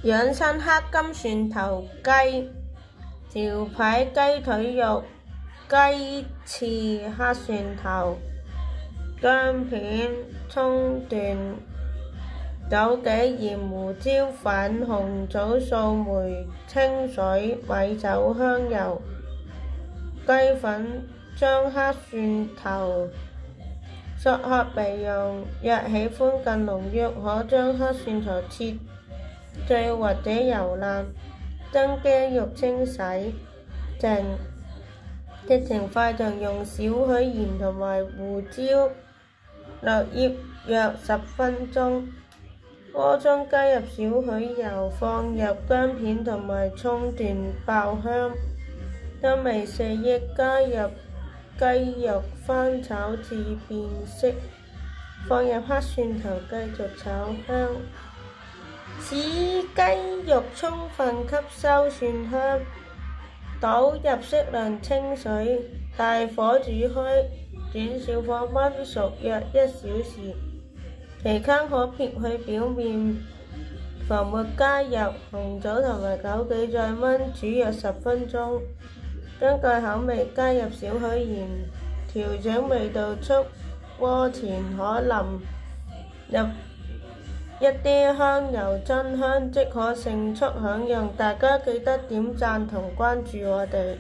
養生黑金蒜頭雞、條排雞腿肉、雞翅黑蒜頭、薑片、葱段、枸杞、鹽、胡椒粉、紅棗、素梅、清水、米酒、香油、雞粉，將黑蒜頭削殼備用。若喜歡更濃郁，可將黑蒜頭切碎或者揉爛。將雞肉清洗淨，食前快盡，用少許鹽同埋胡椒略醃約10分鐘。鍋中加入少許油，放入薑片同埋葱段爆香，香味四溢，加入雞肉翻炒至變色，放入黑蒜頭繼續炒香，使雞肉充分吸收蒜香。倒入適量清水，大火煮開，轉小火燜熟約1小時。期間可撇去表面浮沫，加入紅棗同埋枸杞，再燜煮約10分鐘。根據口味加入少許鹽，調整味道。出鍋前可淋入一啲香油增香，即可盛速享用。大家記得點讚同關注我哋。